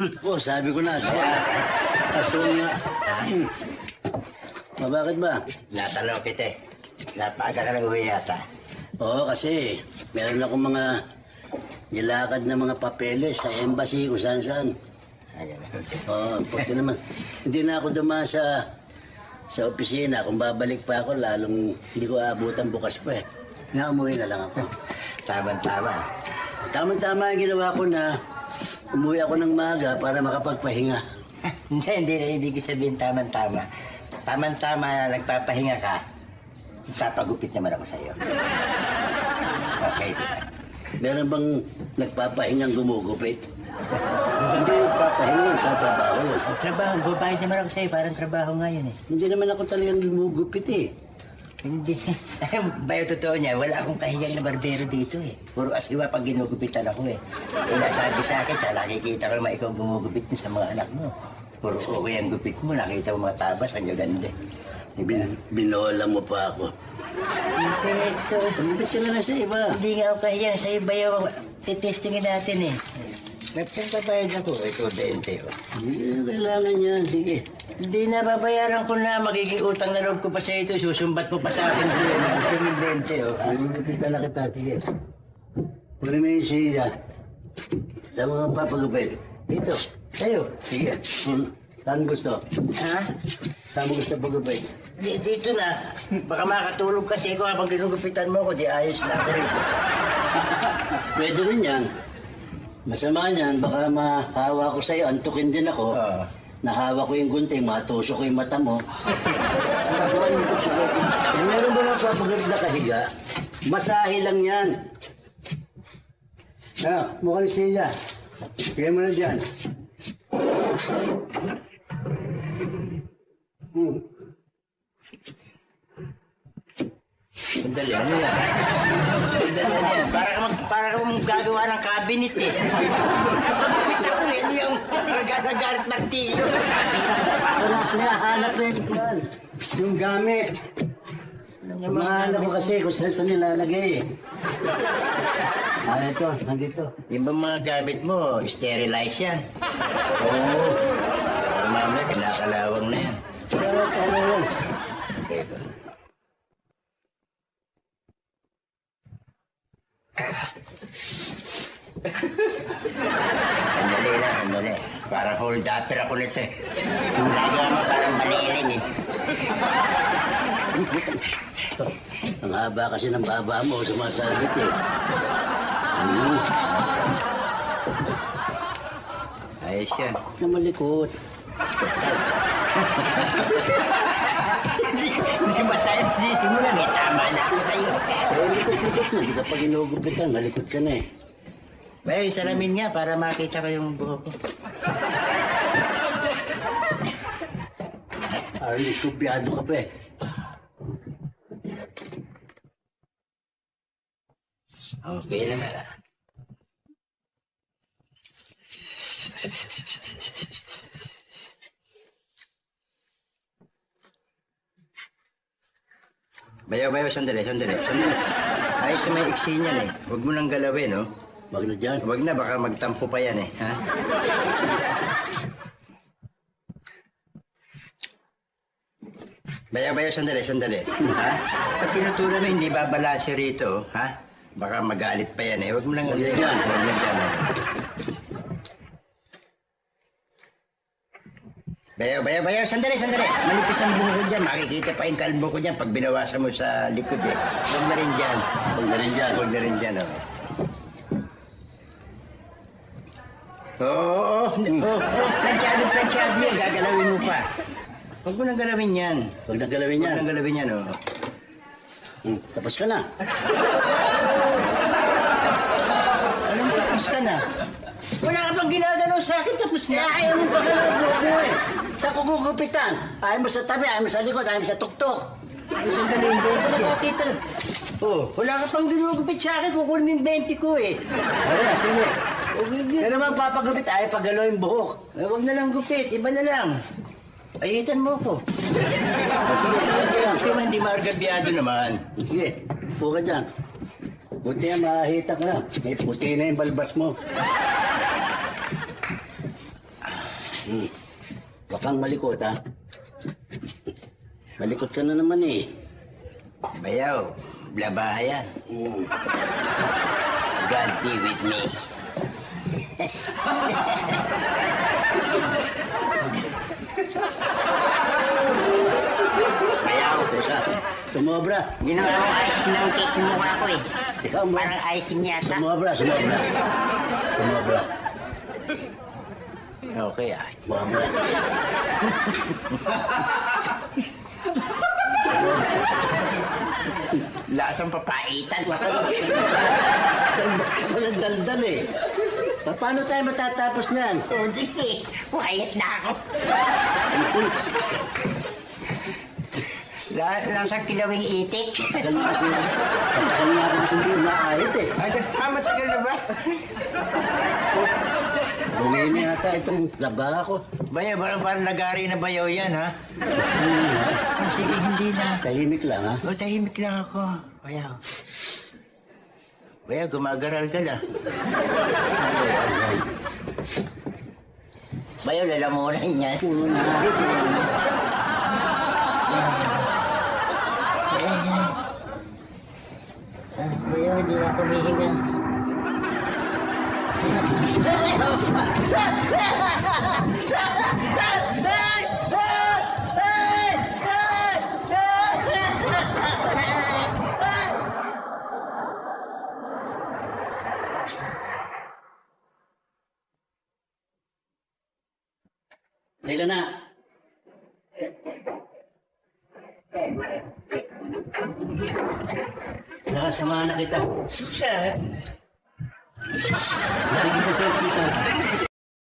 Oo, sabi ko na. Aswang nga. Bakit ba? Natanong kita eh. Napaaga ka ng uwi yata. Oo, kasi meron akong mga nilakad na mga papeles sa embassy kung saan-saan. Oo, pati naman. Hindi na ako dumaan sa opisina. Kung babalik pa ako, lalong hindi ko aabutan bukas pa eh. Nga, umuwi na lang ako. Tama-tama. Tama-tama yung ginawa ko na umuwi ako ng maga para makapagpahinga. Hindi na ibig sabihin tama-tama. Tama-tama na nagpapahinga ka, papagupit naman ako sa'yo. Okay, diba? Meron bang nagpapahingang gumugupit? Hindi yung papahinga, tatrabaho. Trabaho, babayad naman ako sa'yo, parang trabaho nga yun eh. Hindi naman ako talagang gumugupit eh. Hindi. Bayo totoo niya, wala akong kahiyang na barbero dito eh. Puro asiwa pag ginugupitan ako eh. Nasabi sa akin, tsaka nakikita ko naman ikaw gumugupit mo sa mga anak mo. Puro okay ang gupit mo, nakita mo mga tabas, ang gaganda. Diba? Binola mo pa ako. Hindi, ito. Tumipit ka na lang sa iba. Hindi nga ako kahiyang sa iba yung titestingin natin eh. Nagpapabayad ako, ito 20 oh. Hindi kailangan yan, sige. Hindi na babayaran ko na, magiging utang na loob ko pa sa ito, susumbat mo pa sa akin ito. Magiging 20 oh. Gumugupit na lang kita, sige. Kunin mo yung siya. Sa mga papagupit. Dito, sa'yo. Sige. Saan gusto? Ha? Saan mo gusto pagupit? Dito na. Baka makatulog kasi ko habang ginugupitan mo ko, di ayos na ako rito. Pwede rin yan. Masama niyan, baka mahawa ko sa'yo, antukin din ako. Nahawa ko yung gunting, matusok ko yung mata mo. Eh, meron ba nagpapagod na kahiga? Masahe lang yan. Mukhang siya. Bigyan mo na dyan. Sandali, ano yan? Sandali, ano yan? Para ka gagawa ng cabinet eh. Pagkapit ako eh, hindi yung nagagalit martilyo. Hanap na yan. Yung gamit. Mahala ko kasi kung saan nilalagay eh. Ito, nandito. Yung ba mga gamit mo, sterilize yan? Oo. Para mamaya, kinakalawang na yan. Pero ano yun? Okay ba? Sandali lang, sandali. Parang hold upper ako nito eh. Nagawa mo parang baliling eh. Ang haba kasi ng baba mo, sumasabit eh. Ayos yan. Na malikot. Hindi ba tayo sisimula? May tama na ako sa'yo. Eh, likot-likot na. Di ka pa ginugupitan, malikot ka na eh. Bayo, yung salamin nga para makita ko yung buhok ko. Diskumpiyado ka pa eh. Okay naman ah. Bayo, sandali. Ayos na may iksi niyan eh. Huwag mo nang galawin, no? Wag na dyan. Huwag na, baka magtampo pa yan eh, ha? Bayo, sandali. Ha? Pag pinutulan mo, hindi babalasyo rito, ha? Baka magalit pa yan eh. Huwag mo nang Huwag na dyan. Bayo, sandali. Manipis ang buho ko dyan. Makikita pa yung kalbo ko dyan pag binawasan mo sa likod eh. Huwag na rin dyan, oh. Oo. Planchado yan. Gagalawin mo pa. Huwag mo nang galawin yan. Wag na galawin yan. Oh. Tapos ka na. Anong tapos ka na? Wala ka pang ginagalaw sa akin, tapos na. Ayaw mo pagalaw mo eh. Sa kugugupitan. Ayaw mo sa tabi, ayaw mo sa likod, ayaw mo sa tuktok. Sandali yung 20. Nakakita na. Oh, wala ka pang ginugupit sa akin, kukunin yung 20 ko eh. Ayan, sige. Kaya naman papagupit, ayaw pagalaw yung buhok. Eh, wag na lang gupit, iba na lang. Ayitan mo ko. Kasi man, hindi maargabyado naman. Sige, upo ka dyan. Buti yan, makahita ka na. May puti na yung balbas mo. Huwag kang malikot, ha? Malikot ka na naman, eh. Bayaw, blabahaya. God be with me. Bayaw, Teka, sumobra. ginawa mo icing ng cake yung mukha ko eh. Teka, Parang icing yata. sumobra. Sumobra. Okay ah. Sumobra. Lasang papaitan. Walang daldal, eh. Paano tayo matatapos niyan? Oh, sige. Quiet na ako. Lasang kilawing itik. Tagal nga kasi hindi umaahit, eh. Ay, matagal na ba? Bumili na yata itong laba ko. Bayaw, parang nagari na bayaw yan, ha? Oh, sige, hindi na. Tahimik lang, ha? Oh, tahimik lang ako. Bayaw. Bayaw, gumagaral ka na. Bayaw, lalamunan yan. Puro na. Bayaw, hindi na ako nihinga. Teka na. Nakasama na kita. Nakikita sa hospital.